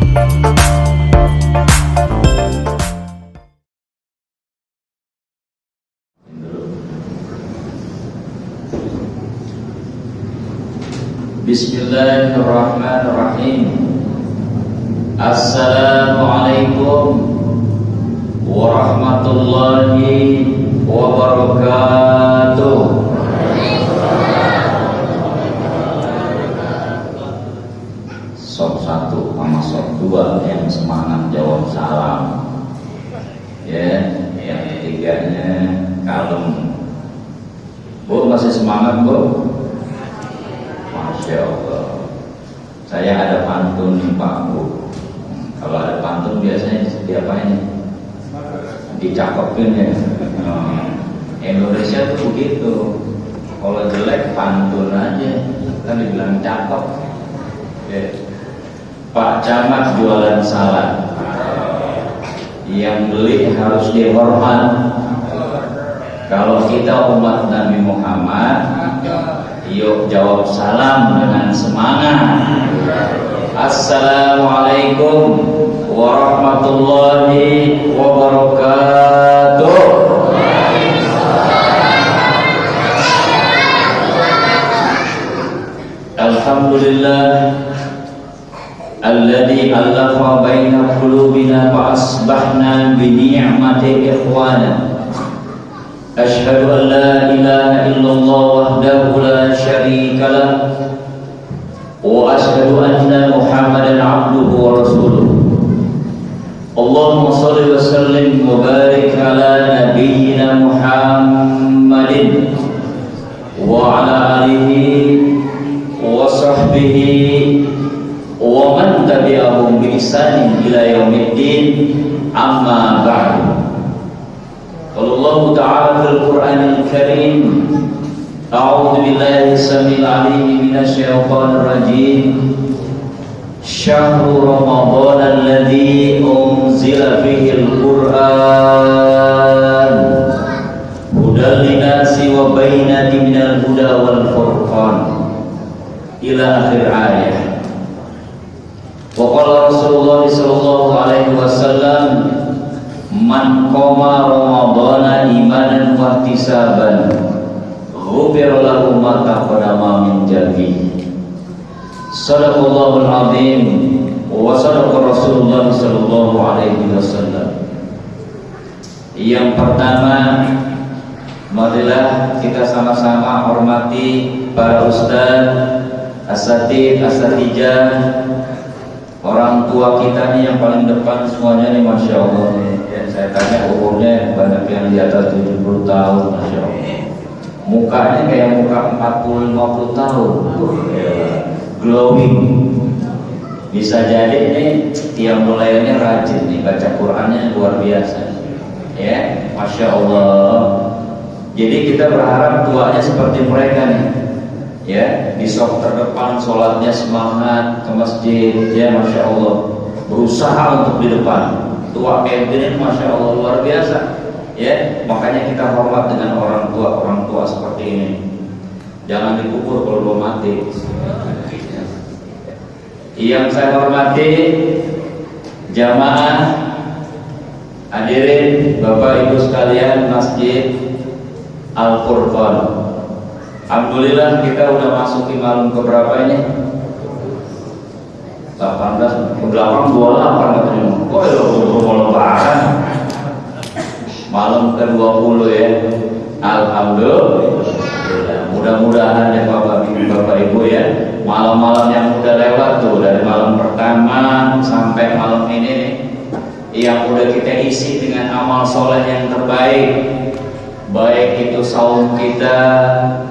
Bismillahirrahmanirrahim. Assalamualaikum warahmatullahi wabarakatuh. Sob 1 sama sob 2 yang semangat jawab salam, ya. Yang ketiganya kalem. Bu, masih semangat, Bu? Masya Allah. Saya ada pantun nih Pak Bu. Kalau ada pantun biasanya diapain? Dicakepin ya. Indonesia tuh begitu. Kalau jelek pantun aja, kan dibilang cakep. Ya. Pak Camat jualan salad. Yang beli harus dihormat. Kalau kita umat Nabi Muhammad, yuk jawab salam dengan semangat. Assalamualaikum warahmatullahi wabarakatuh. Alhamdulillah alladzi alafa baina qulubina fa asbahna bi ni'mati ikhwana. Asyhadu an la ilaha illallah wahdahu la syarika lah wa asyhadu anna Muhammadan abduhu wa rasuluh. Allahumma shalli wa sallim wa barik ala nabiyyina Muhammadin wa ala alihi wa sahbihi wa man tabi'ahum bi ihsanin ila yaumiddin. Amma ba'du. Allah Ta'ala fil Qur'anil Karim, a'udzu billahi samil 'alim minasy syaithanir rajim. Syahrul Ramadan alladzi unzila fihil Qur'an hudal linasi wa bayyinatin minal huda wal furqan ila akhir ayat. Wa qala Rasulullah sallallahu alaihi wasallam, man qama ramadhana imanan wa ihtisaban ghufira lahu ma taqaddama min dhanbihi. Shadaqallahul azim wa sadaqa Rasulullah sallallahu alaihi wasallam. Yang pertama, marilah kita sama-sama hormati para ustaz, asatidz, asatijah, orang tua kita nih yang paling depan semuanya nih, Masya Allah. Saya tanya umurnya banyak yang di atas 70 tahun, Masya Allah. Mukanya kayak muka 40-50 tahun, glowing. Bisa jadi nih yang mulainya rajin nih, baca Qurannya luar biasa, ya, Masya Allah. Jadi kita berharap tuanya seperti mereka nih, ya, di saf terdepan, sholatnya semangat ke masjid, ya, Masya Allah, berusaha untuk di depan. Tua kayak gini, Masya Allah, luar biasa, ya. Makanya kita hormat dengan orang tua seperti ini. Jangan dikubur kalau belum mati. Yang saya hormati jamaah hadirin Bapak Ibu sekalian Masjid Al-Furqan. Alhamdulillah kita udah masuki malam ke berapa ini? 28 katanya. Oh ya, belum lebaran. Malam ke-20 ya. Alhamdulillah. Mudah-mudahan ya Bapak Ibu ya, malam-malam yang udah lewat tuh, dari malam pertama sampai malam ini nih, yang udah kita isi dengan amal soleh yang terbaik, baik itu saum kita,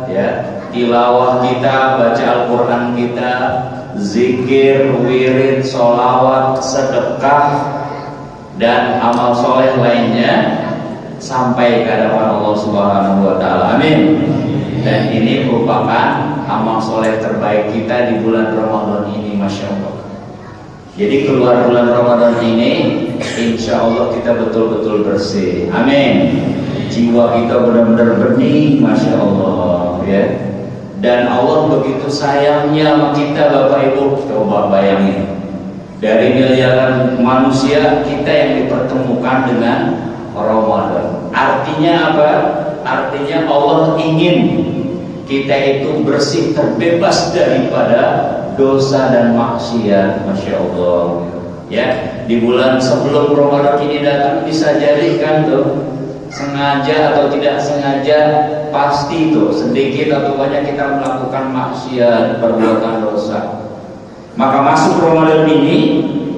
ya, tilawah kita, baca Al-Quran kita, zikir, wirid, sholawat, sedekah, dan amal soleh lainnya sampai ke hadapan Allah Subhanahu wa Ta'ala. Amin. Dan ini merupakan amal soleh terbaik kita di bulan Ramadan ini, Masya Allah. Jadi keluar bulan Ramadan ini, insya Allah kita betul-betul bersih. Amin. Jiwa kita benar-benar bening, Masya Allah, ya. Dan Allah begitu sayangnya sama kita, Bapak Ibu. Coba bayangin, Dari miliaran manusia, kita yang dipertemukan dengan Ramadan. Artinya apa? Artinya Allah ingin kita itu bersih, terbebas daripada dosa dan maksiat. Masya Allah. Ya, di bulan sebelum Ramadan ini datang bisa jadi kan tuh, sengaja atau tidak sengaja, pasti tuh sedikit atau banyak kita melakukan maksiat, perbuatan dosa. Maka masuk Ramadan ini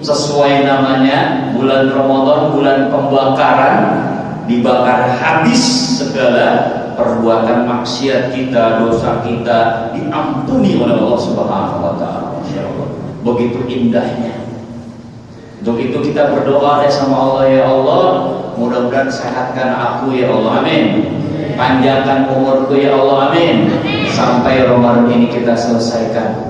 sesuai namanya, bulan Ramadan, bulan pembakaran, dibakar habis segala perbuatan maksiat kita, dosa kita, diampuni oleh Allah Subhanahu wa taala. Masyaallah. Begitu indahnya. Untuk itu kita berdoa sama Allah, ya Allah, mudah-mudahan sehatkan aku ya Allah, amin. Panjangkan umurku ya Allah, amin. Sampai Ramadan ini kita selesaikan.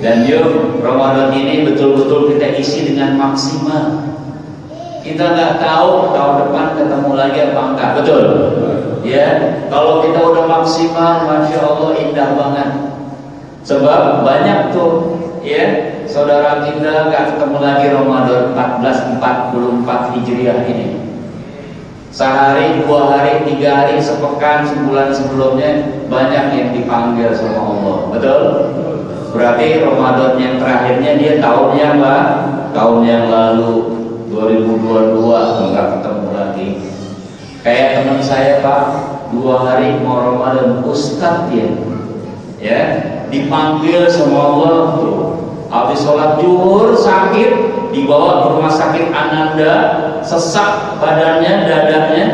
Dan yuk, Ramadan ini betul-betul kita isi dengan maksimal. Kita nggak tahu tahun depan ketemu lagi apa enggak, betul? Ya, kalau kita udah maksimal, masya Allah indah banget. Sebab banyak tuh, ya, saudara kita nggak ketemu lagi Ramadan 1444 Hijriah ini. Sehari, 2 hari, 3 hari, sepekan, sebulan sebelumnya banyak yang dipanggil sama Allah, betul? Berarti Ramadan yang terakhirnya dia tahunnya apa? Tahun yang lalu 2022 enggak ketemu lagi. Kayak teman saya Pak, 2 hari mau Ramadan, Ustadz dia, ya, dipanggil sama Allah tuh. Habis sholat zuhur sakit, dibawa ke rumah sakit Ananda, sesak badannya, dadanya,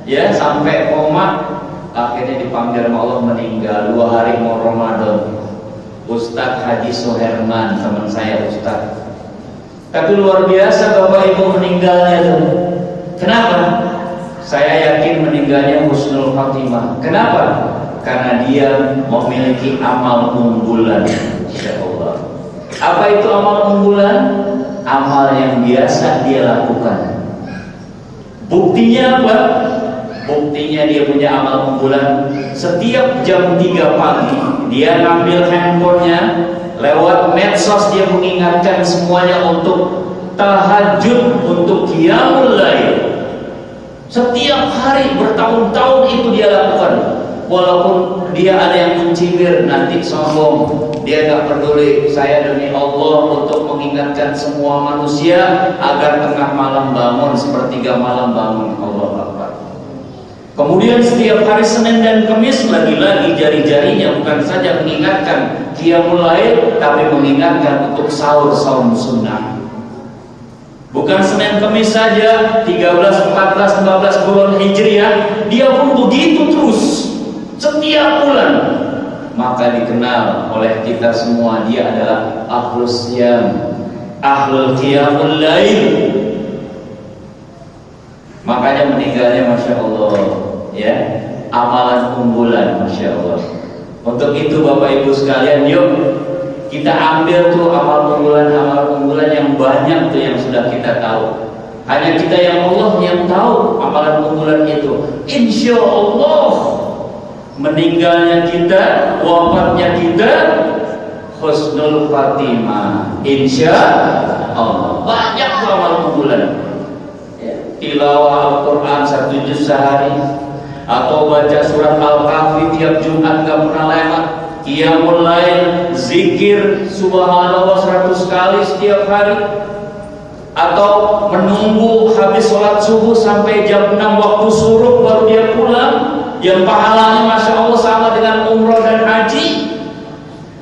ya, sampai koma. Akhirnya dipanggil sama Allah, meninggal 2 hari mau Ramadan. Ustadz Haji Suherman, teman saya Ustadz. Tapi luar biasa Bapak Ibu meninggalnya tuh. Kenapa? Saya yakin meninggalnya husnul khatimah. Kenapa? Karena dia memiliki amal unggulan. Insya Allah. Apa itu amal unggulan? Amal yang biasa dia lakukan. Buktinya apa? Buktinya dia punya amal unggulan. Setiap jam 3 pagi dia ngambil handphonenya, lewat medsos dia mengingatkan semuanya untuk tahajud, untuk qiyamul lail. Setiap hari bertahun-tahun itu dia lakukan. Walaupun dia ada yang mencibir, nanti sombong, dia gak peduli. Saya demi Allah untuk mengingatkan semua manusia agar tengah malam bangun, sepertiga malam bangun. Allah Akbar. Kemudian setiap hari Senin dan Kamis lagi-lagi jari-jarinya bukan saja mengingatkan qiyamul lail, tapi mengingatkan untuk sahur saum sunnah. Bukan Senin Kamis saja, 13, 14, 15 bulan Hijriah, dia pun begitu terus setiap bulan. Maka dikenal oleh kita semua dia adalah ahlus siyam, ahlul qiyamul lail. Makanya meninggalnya masya Allah, ya, amalan unggulan, masya Allah. Untuk itu Bapak Ibu sekalian, yuk kita ambil tuh amal unggulan yang banyak tuh yang sudah kita tahu. Hanya kita yang Allah yang tahu amalan unggulan itu. Insya Allah meninggalnya kita, wafatnya kita husnul khatimah. Insya Allah banyak tuh amal unggulan. Tilawah Al-Quran 1 juz sehari, atau baca surat Al-Kahfi tiap Jumat gak pernah lewat, qiyamul lail, zikir subhanallah 100 kali setiap hari, atau menunggu habis sholat subuh sampai jam 6 waktu suruh baru dia pulang, yang pahalanya masya Allah sama dengan umrah dan haji.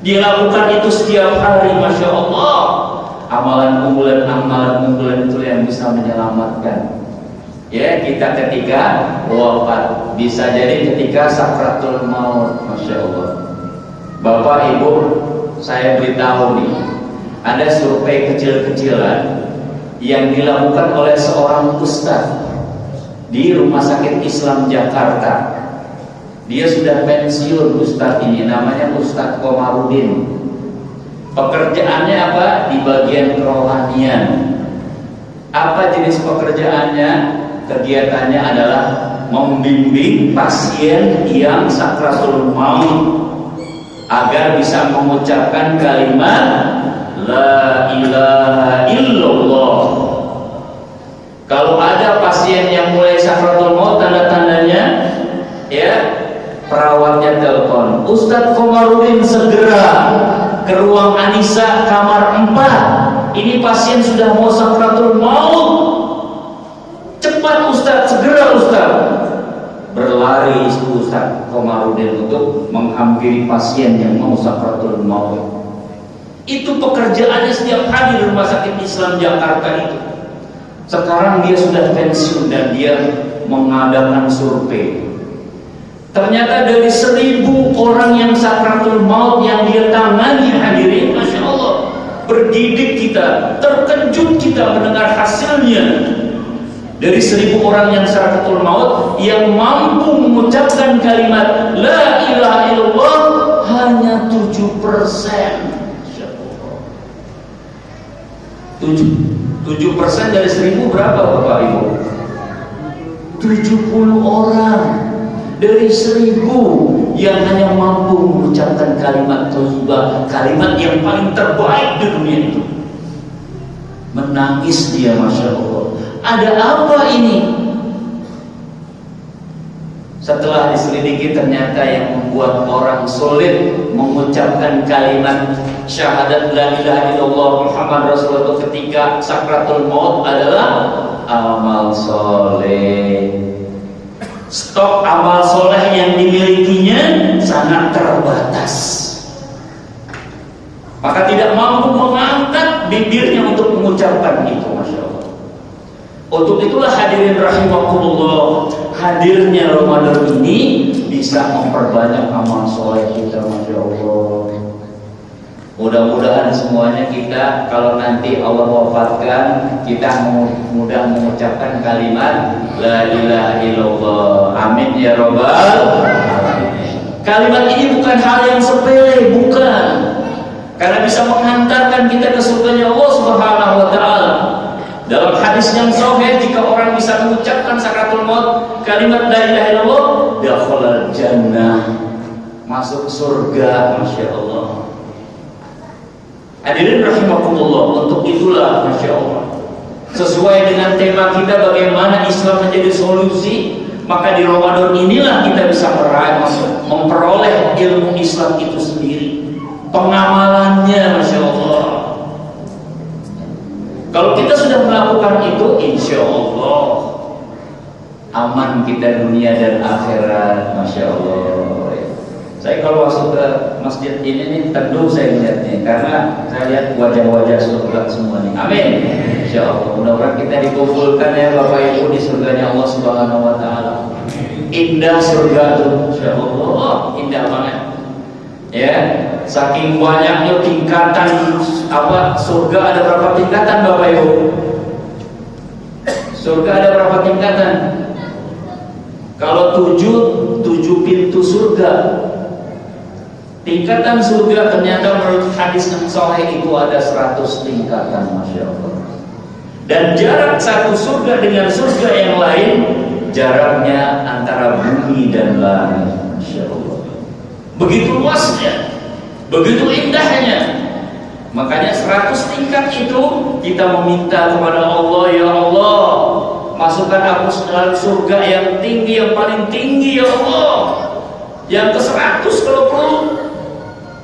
Dia lakukan itu setiap hari, masya Allah. Amalan unggulan itu yang bisa menyelamatkan, ya, kita ketika wafat, bisa jadi ketika sakratul maut, masya Allah. Bapak Ibu, saya beritahu nih, ada survei kecil-kecilan yang dilakukan oleh seorang ustadz di Rumah Sakit Islam Jakarta. Dia sudah pensiun ustadz ini, namanya Ustadz Komarudin. Pekerjaannya apa? Di bagian kerohanian. Apa jenis pekerjaannya? Kegiatannya adalah membimbing pasien yang sakratul maut agar bisa mengucapkan kalimat La ilaha segera ke ruang Anissa kamar 4. Ini pasien sudah mau sakratul maut. Cepat Ustaz, segera Ustaz. Berlari Ustaz Komarudin untuk menghampiri pasien yang mau sakratul maut. Itu pekerjaannya setiap hari di Rumah Sakit Islam Jakarta itu. Sekarang dia sudah pensiun dan dia mengadakan survei. Ternyata dari 1.000 orang yang sakratul maut yang dia tangani, hadirin, Masya Allah, bergidik kita, terkejut kita mendengar hasilnya. Dari 1.000 orang yang sakratul maut yang mampu mengucapkan kalimat La ilaha illallah hanya 7%. 7% dari 1.000 berapa Bapak Ibu? 70 orang dari 1.000 yang hanya mampu mengucapkan kalimat thayyibah, kalimat yang paling terbaik di dunia itu. Menangis dia, Masya Allah. Ada apa ini? Setelah diselidiki ternyata yang membuat orang sulit mengucapkan kalimat syahadat la ilaha illallah Muhammad Rasulullah ketika sakratul maut adalah amal soleh. Stok amal soleh yang dimilikinya sangat terbatas, maka tidak mampu mengangkat bibirnya untuk mengucapkan itu. Masya Allah. Untuk itulah hadirin rahimakumullah, hadirnya Ramadan ini bisa memperbanyak amal soleh kita. Masya Allah. Mudah-mudahan semuanya kita kalau nanti Allah wafatkan, kita mudah mengucapkan kalimat La ilaha illallah. Amin ya rabbal alamin. Kalimat ini bukan hal yang sepele, bukan. Karena bisa menghantarkan kita ke surganya Allah Subhanahu wa taala. Dalam hadis yang sahih, jika orang bisa mengucapkan sakratul maut kalimat la ilaha illallah, dakhalal jannah, masuk surga. Masya Allah. Hadirin rahimakumullah, untuk itulah Masya Allah, sesuai dengan tema kita bagaimana Islam menjadi solusi, maka di Ramadan inilah kita bisa memperoleh ilmu Islam itu sendiri, pengamalannya. Masya Allah. Kalau kita sudah melakukan itu, insya Allah aman kita dunia dan akhirat. Masya Allah. Saya kalau masuk ke masjid ini nih teduh saya lihatnya, karena saya lihat wajah-wajah surga semua nih. Amin. Insya Allah. Mudah-mudahan kita dikumpulkan ya Bapak Ibu di surganya Allah Subhanahu Wa Taala. Indah surga tuh, Insya Allah, indah banget. Ya, saking banyaknya tingkatan surga, ada berapa tingkatan Bapak Ibu? Surga ada berapa tingkatan? Kalau 7 pintu surga. Tingkatan surga ternyata menurut hadis yang sahih itu ada 100 tingkatan. Masya Allah. Dan jarak satu surga dengan surga yang lain, jaraknya antara bumi dan langit. Masya Allah. Begitu luasnya, begitu indahnya. Makanya 100 tingkat itu kita meminta kepada Allah, ya Allah, masukkan aku dalam surga yang tinggi, yang paling tinggi ya Allah. Yang ke 100 kalau perlu.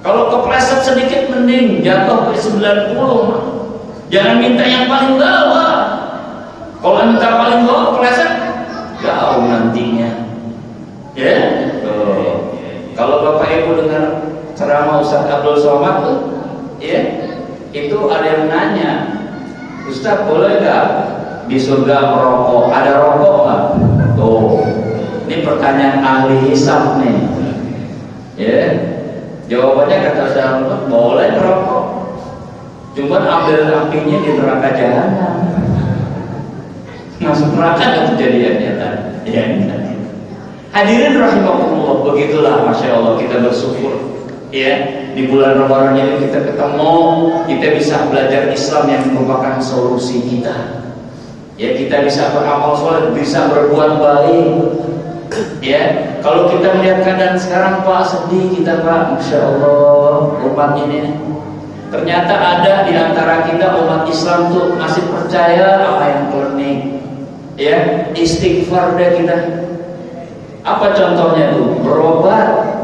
Kalau kepleset sedikit mending jatuh ke 90. Jangan minta yang paling bawah. Kalau minta paling bawah kepleset jauh nantinya. Ya. Tuh. Kalau Bapak Ibu dengar ceramah Ustaz Abdul Somad tuh, ya, itu ada yang nanya, Ustaz boleh nggak di surga merokok? Ada rokok nggak? Tuh, ini pertanyaan ahli hisab nih. Ya. Jawabannya kata Ustaz, boleh merokok, cuman ambil apinya di neraka jahanam. Masuk neraka nggak kejadiannya tadi? Ya, hadirin rahimakumullah, begitulah Masya Allah kita bersyukur. Ya, di bulan Ramadan ini kita ketemu, kita bisa belajar Islam yang merupakan solusi kita. Ya, kita bisa beramal soleh, bisa berbuat baik. Ya, kalau kita melihat keadaan sekarang Pak, sedih kita Pak. Masya Allah, umat ini ternyata ada di antara kita umat Islam tuh masih percaya apa yang klinik. Ya, istighfar deh kita. Apa contohnya tuh? Berobat.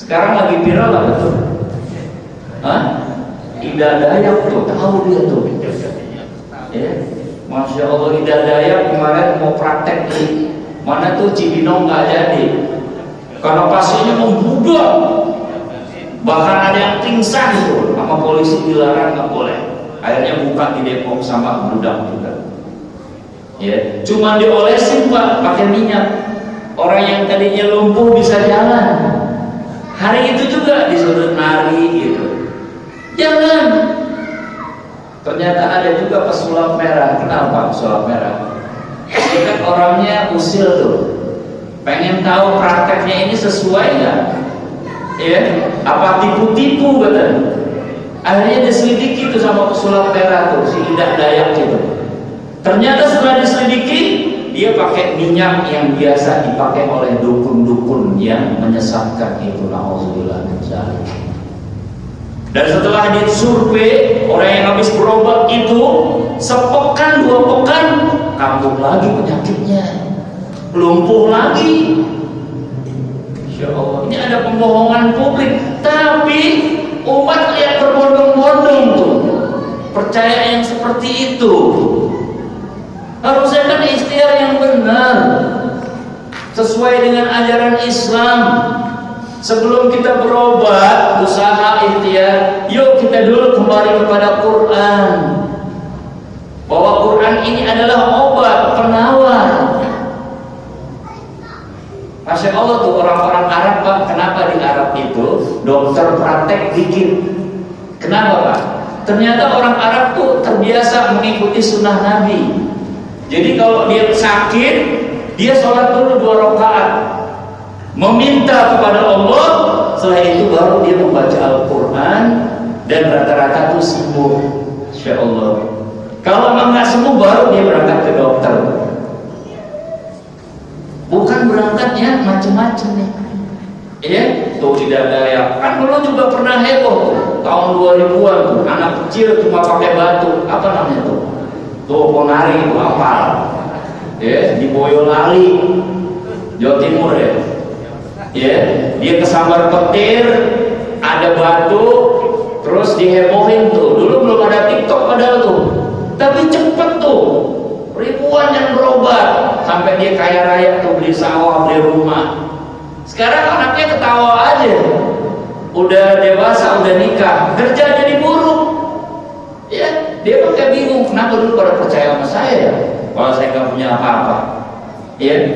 Sekarang lagi viral apa tuh? Hah? Ida Dayak tuh, tahu dia tuh. Ya, Masya Allah, Ida Dayak kemarin mau praktek di mana tuh Cibinong nggak jadi, karena pasiennya membludak, bahkan ada yang pingsan tuh, sama polisi dilarang nggak boleh. Akhirnya buka di Depok sama bludak juga. Ya, cuma diolesin Pak pakai minyak. Orang yang tadinya lumpuh bisa jalan. Hari itu juga disuruh nari gitu. Jangan. Ternyata ada juga pesulap merah. Kenapa pesulap merah? Dia kan orangnya usil tuh. Pengen tahu prakteknya ini sesuai nggak? Ya, apa tipu-tipu betul? Akhirnya diselidiki tuh sama pesulap merah tuh, si Ida Dayak gitu. Ternyata setelah diselidiki, dia pakai minyak yang biasa dipakai oleh dukun-dukun yang menyesatkan itu. Nauzubillah min dzalik. Dan setelah disurvei, orang yang habis berobat itu sepekan 2 pekan kambuh lagi penyakitnya, lumpuh lagi. Insya Allah, ini ada pembohongan publik, tapi umat lihat berbondong-bondong tuh percaya yang seperti itu. Harusnya kan ikhtiar yang benar sesuai dengan ajaran Islam. Sebelum kita berobat, usaha ikhtiar, yuk kita dulu kembali kepada Quran. Bahwa Quran ini adalah obat penawar. Masya Allah tuh orang-orang Arab Pak, kenapa di Arab itu dokter praktek dikit? Kenapa Pak? Ternyata orang Arab tuh terbiasa mengikuti sunnah Nabi. Jadi kalau dia sakit, dia sholat dulu 2 rakaat, meminta kepada Allah. Setelah itu baru dia membaca Al-Quran, dan rata-rata tuh sembuh, Insya Allah. Kalau nggak sembuh, baru dia berangkat ke dokter. Bukan berangkatnya macam-macam nih. Ya, tuh tidak daya. Kan dulu juga pernah heboh tuh, tahun 2000-an tuh, anak kecil cuma pakai batu, apa namanya tuh? Tuh ponari itu apa? Ya, di Boyolali, Jawa Timur ya. Ya, dia kesambar petir, ada batu, terus dihebohin tuh. Dulu belum ada TikTok padahal tuh, tapi cepet tuh, ribuan yang berobat sampai dia kaya raya tuh, beli sawah, beli rumah. Sekarang anaknya ketawa aja, udah dewasa, udah nikah, kerja jadi buruh. Ya, dia pakai bingung, kenapa dulu pada percaya sama saya ya, kalau saya nggak punya apa-apa. Ya,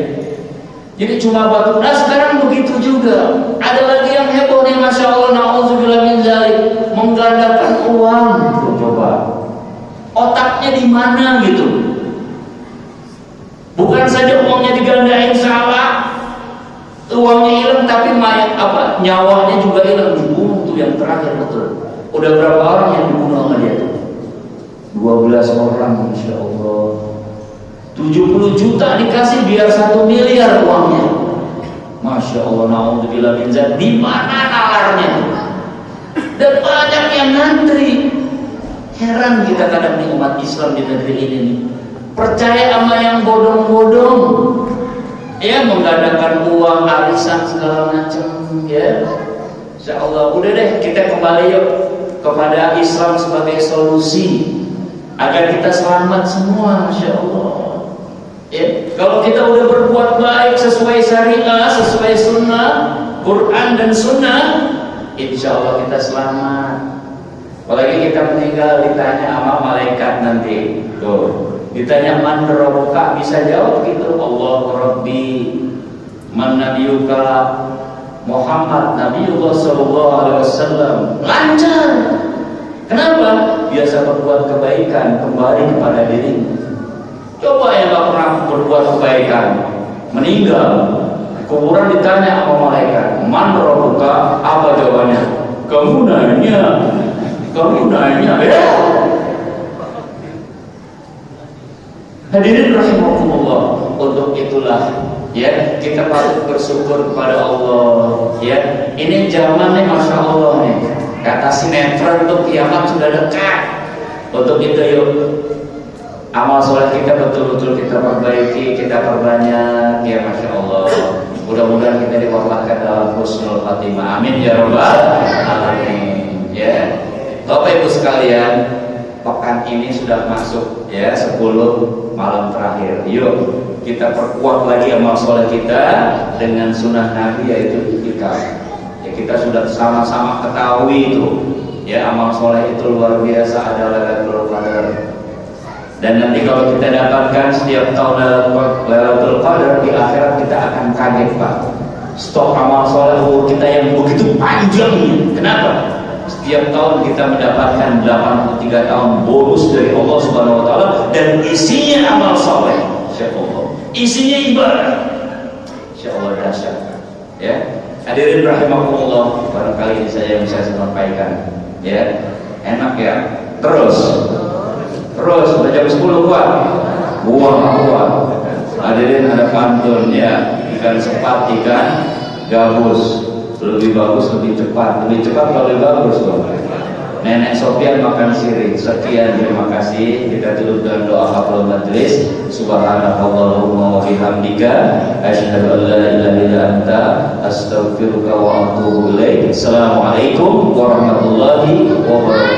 jadi cuma batu. Nah sekarang begitu juga. Ada lagi yang heboh nih, Masya Allah, na'udzubillah min dzalik, menggandakan uang. Tuh, coba, otaknya di mana gitu? Bukan saja uangnya digandain salah, uangnya hilang, tapi mayat apa? Nyawanya juga hilang, dibunuh tuh yang terakhir betul. Udah berapa orang yang dibunuh sama dia tuh? 12 orang, Insya Allah. 70 juta dikasih biar 1 miliar uangnya. Masya Allah, na'udzubillah min dzalik. Di mana nalarnya? Dan banyak yang ngantri. Heran kita kadang nih umat Islam di negeri ini nih. Percaya sama yang bodong-bodong. Ya, menggandakan uang, arisan segala macam. Ya, Insya Allah. Udah deh, kita kembali yuk kepada Islam sebagai solusi agar kita selamat semua, Masya Allah. Ya, kalau kita udah berbuat baik sesuai syariah, sesuai sunnah, Quran dan sunnah, insya Allah kita selamat. Apalagi kita meninggal ditanya sama malaikat nanti. Tuh, ditanya man rabbuka, bisa jawab gitu, Allahu Rabbi. Man nabiyuka, Muhammad Nabiullah sallallahu alaihi wasallam. Lancar. Kenapa? Biasa berbuat kebaikan, kembali kepada dirimu. Coba yang gak pernah berbuat kebaikan, meninggal, kuburan ditanya sama malaikat, man rabbuka, apa jawabannya? Kamu nanya, ya. Hadirin rahimakumullah, untuk itulah ya kita patut bersyukur kepada Allah. Ya, ini zamannya Masya Allah nih. Kata sinetron tuh kiamat sudah dekat. Untuk itu yuk, amal soleh kita betul-betul kita perbaiki, kita perbanyak, ya Masya Allah. Mudah-mudahan kita diwakilkan dalam husnul khatimah. Amin ya rabbal alamin. Ya. Bapak Ibu sekalian, pekan ini sudah masuk ya 10 malam terakhir. Yuk kita perkuat lagi amal soleh kita dengan sunnah Nabi, yaitu itikaf. Ya, kita sudah sama-sama ketahui itu ya, amal soleh itu luar biasa, ada Lailatul Qadar. Dan nanti kalau kita dapatkan setiap tahun Lailatul Qadar, di akhirat kita akan kaget Pak. Stok amal soleh kita yang begitu panjang. Kenapa? Setiap tahun kita mendapatkan 83 tahun bonus dari Allah Subhanahu wa taala, dan isinya amal soleh. Insyaallah. Isinya ibadah. Insyaallah dahsyat. Ya. Hadirin rahimakumullah, barangkali ini saya bisa sampaikan. Ya. Enak ya. Terus udah jam 10 kuat. Kuat. Hadirin ada pantun ya, ikan sepat, ikan gabus. Lebih bagus, lebih cepat kalau lebih bagus loh. Nenek Sofian makan sirih. Sekian, terima kasih. Kita tutup dengan doa hafal majlis. Subhanakallahumma wa bihamdika asyhadu an la ilaha illa anta astaghfiruka wa atubu ilaik. Assalamualaikum warahmatullahi wabarakatuh.